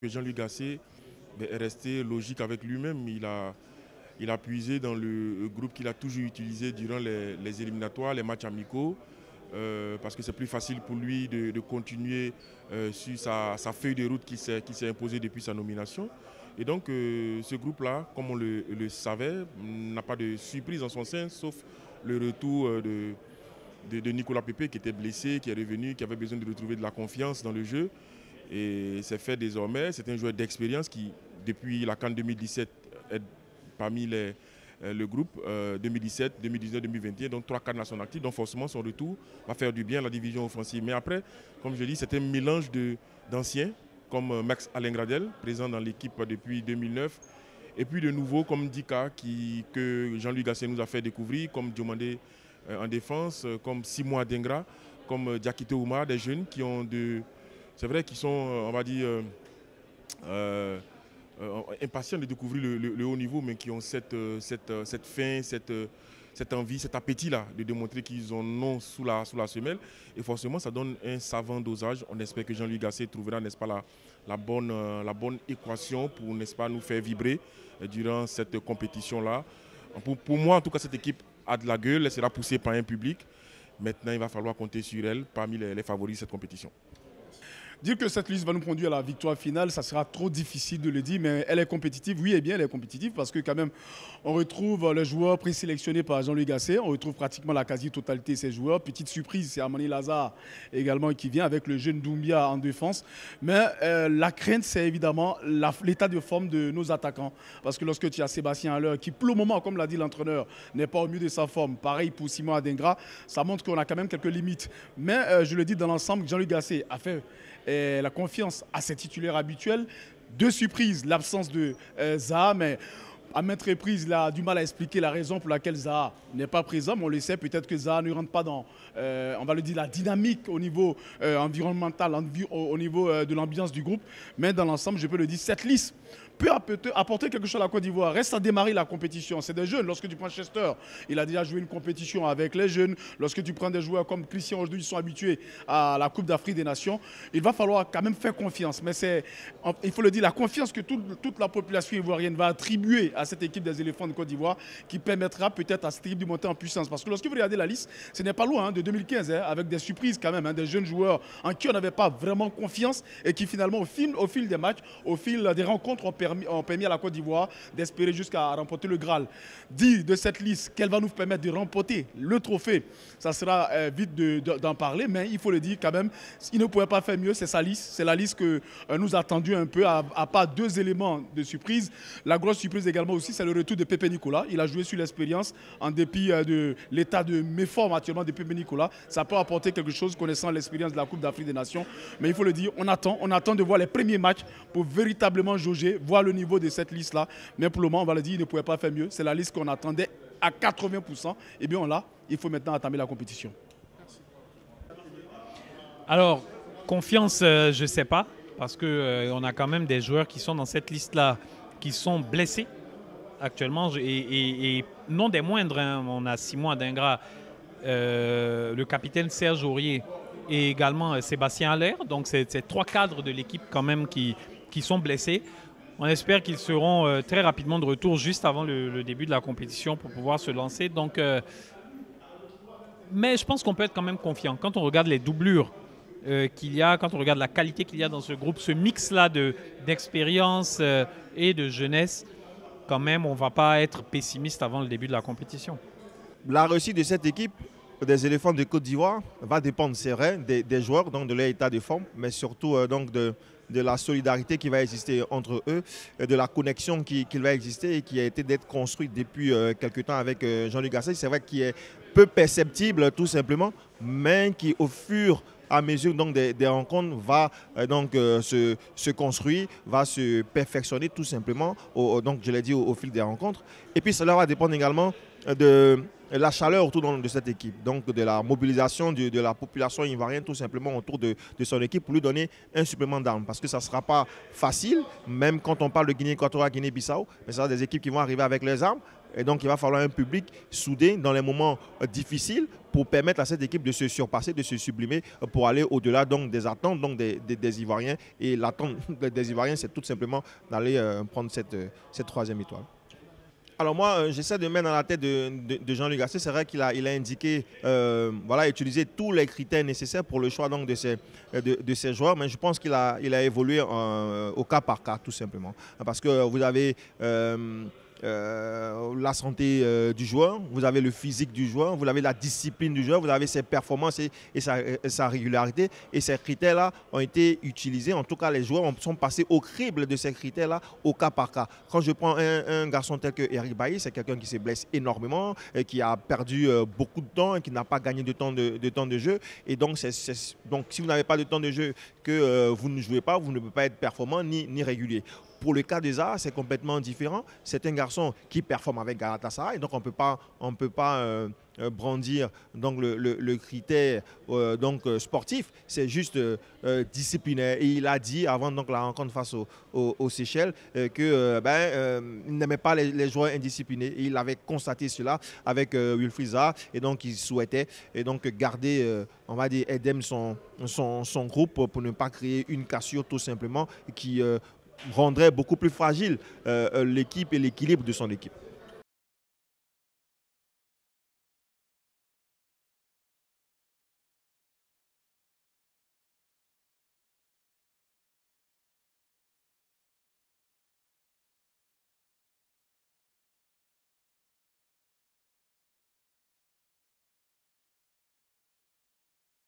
que Jean-Louis Gasset est resté logique avec lui-même. Il a puisé dans le groupe qu'il a toujours utilisé durant les éliminatoires, les matchs amicaux, parce que c'est plus facile pour lui de continuer sur sa feuille de route qui s'est imposée depuis sa nomination. Et donc ce groupe-là, comme on le savait, n'a pas de surprise en son sein, sauf le retour de Nicolas Pepe qui était blessé, qui est revenu, qui avait besoin de retrouver de la confiance dans le jeu. Et c'est fait désormais. C'est un joueur d'expérience qui, depuis la CAN 2017, est parmi le groupe 2017, 2019, 2021, donc 3 cadres nationaux actifs. Donc forcément, son retour va faire du bien à la division offensive. Mais après, comme je dis, c'est un mélange d'anciens, comme Max Alain Gradel, présent dans l'équipe depuis 2009. Et puis de nouveaux, comme Dika, que Jean-Louis Gasset nous a fait découvrir, comme Diomandé en défense, comme Simon Adengra, comme Diakité Oumar, des jeunes qui ont c'est vrai qu'ils sont, on va dire, impatients de découvrir le haut niveau, mais qui ont cette faim, cette envie, cet appétit-là de démontrer qu'ils en ont sous la semelle. Et forcément, ça donne un savant dosage. On espère que Jean-Louis Gasset trouvera, n'est-ce pas, la bonne équation pour, n'est-ce pas, nous faire vibrer durant cette compétition-là. Pour moi, en tout cas, cette équipe a de la gueule, elle sera poussée par un public. Maintenant, il va falloir compter sur elle parmi les favoris de cette compétition. Dire que cette liste va nous conduire à la victoire finale, ça sera trop difficile de le dire, mais elle est compétitive. Oui, et bien, elle est compétitive parce que quand même, on retrouve les joueurs présélectionnés par Jean-Louis Gasset, on retrouve pratiquement la quasi-totalité de ces joueurs. Petite surprise, c'est Amani Lazare également qui vient avec le jeune Doumbia en défense. Mais la crainte, c'est évidemment l'état de forme de nos attaquants. Parce que lorsque tu as Sébastien Haller, qui pour le moment, comme l'a dit l'entraîneur, n'est pas au mieux de sa forme, pareil pour Simon Adengra, ça montre qu'on a quand même quelques limites. Mais je le dis dans l'ensemble, Jean-Louis Gasset a fait la confiance à ses titulaires habituels. De surprise, l'absence de Zaha, mais à maintes reprises, il a du mal à expliquer la raison pour laquelle Zaha n'est pas présent. Mais on le sait, peut-être que Zaha ne rentre pas dans, on va le dire, la dynamique au niveau environnemental, au niveau de l'ambiance du groupe. Mais dans l'ensemble, je peux le dire, cette liste peut apporter quelque chose à la Côte d'Ivoire. Reste à démarrer la compétition. C'est des jeunes. Lorsque tu prends Chester, il a déjà joué une compétition avec les jeunes. Lorsque tu prends des joueurs comme Christian, aujourd'hui, ils sont habitués à la Coupe d'Afrique des Nations. Il va falloir quand même faire confiance. Mais il faut le dire, la confiance que toute la population ivoirienne va attribuer à cette équipe des éléphants de Côte d'Ivoire qui permettra peut-être à cette équipe de monter en puissance. Parce que lorsque vous regardez la liste, ce n'est pas loin de 2015, avec des surprises quand même, des jeunes joueurs en qui on n'avait pas vraiment confiance et qui finalement, au fil des matchs, au fil des rencontres, ont permis à la Côte d'Ivoire d'espérer jusqu'à remporter le Graal. Dire de cette liste qu'elle va nous permettre de remporter le trophée, ça sera vite d'en parler, mais il faut le dire quand même, il ne pouvait pas faire mieux, c'est sa liste. C'est la liste que nous a attendu un peu, à part 2 éléments de surprise. La grosse surprise également aussi, c'est le retour de Pepe Nicolas. Il a joué sur l'expérience en dépit de l'état de méforme actuellement de Pepe Nicolas. Ça peut apporter quelque chose connaissant l'expérience de la Coupe d'Afrique des Nations. Mais il faut le dire, on attend de voir les premiers matchs pour véritablement jauger, voir le niveau de cette liste-là. Mais pour le moment, on va le dire, il ne pouvait pas faire mieux. C'est la liste qu'on attendait à 80%. Et bien on l'a, il faut maintenant entamer la compétition. Alors, confiance, je ne sais pas, parce qu'on a quand même des joueurs qui sont dans cette liste-là, qui sont blessés actuellement, et non des moindres. Hein. On a Simon Adengra, le capitaine Serge Aurier, et également Sébastien Haller. Donc, c'est 3 cadres de l'équipe quand même qui sont blessés. On espère qu'ils seront très rapidement de retour juste avant le début de la compétition pour pouvoir se lancer. Donc, mais je pense qu'on peut être quand même confiant. Quand on regarde les doublures qu'il y a, quand on regarde la qualité qu'il y a dans ce groupe, ce mix-là d'expérience et de jeunesse, quand même, on ne va pas être pessimiste avant le début de la compétition. La réussite de cette équipe des éléphants de Côte d'Ivoire va dépendre, c'est vrai, des joueurs, donc de leur état de forme, mais surtout donc de la solidarité qui va exister entre eux, de la connexion qui va exister et qui a été d'être construite depuis quelque temps avec Jean-Louis Gasset. C'est vrai qu'il est peu perceptible tout simplement, mais qui au fur et à mesure donc, des rencontres va se construire, va se perfectionner tout simplement, donc je l'ai dit au fil des rencontres. Et puis cela va dépendre également de la chaleur autour de cette équipe, donc de la mobilisation de la population ivoirienne tout simplement autour de son équipe pour lui donner un supplément d'armes. Parce que ça ne sera pas facile, même quand on parle de Guinée équatoriale, Guinée-Bissau, mais ce sera des équipes qui vont arriver avec les armes, Et donc, il va falloir un public soudé dans les moments difficiles pour permettre à cette équipe de se surpasser, de se sublimer pour aller au-delà donc, des attentes donc, des Ivoiriens. Et l'attente des Ivoiriens, c'est tout simplement d'aller prendre cette troisième étoile. Alors moi, j'essaie de mettre dans la tête de Jean-Louis Gasset. C'est vrai qu'il a indiqué, voilà, utiliser tous les critères nécessaires pour le choix donc, de ces joueurs. Mais je pense qu'il a évolué au cas par cas, tout simplement. Parce que vous avez la santé du joueur, vous avez le physique du joueur, vous avez la discipline du joueur, vous avez ses performances et sa régularité. Et ces critères-là ont été utilisés. En tout cas, les joueurs sont passés au crible de ces critères-là au cas par cas. Quand je prends un garçon tel que Eric Bailly, c'est quelqu'un qui se blesse énormément, qui a perdu beaucoup de temps et qui n'a pas gagné de temps de jeu. Et donc, donc si vous n'avez pas de temps de jeu, que vous ne jouez pas, vous ne pouvez pas être performant ni régulier. Pour le cas de Zaha, c'est complètement différent. C'est un garçon qui performe avec Galatasaray, donc on ne peut pas brandir donc le critère sportif. C'est juste disciplinaire. Et il a dit avant donc, la rencontre face aux Seychelles qu'il n'aimait pas les joueurs indisciplinés. Et il avait constaté cela avec Wilfried Zaha. Et donc il souhaitait garder, on va dire, Edem son groupe pour ne pas créer une cassure tout simplement qui rendrait beaucoup plus fragile l'équipe et l'équilibre de son équipe.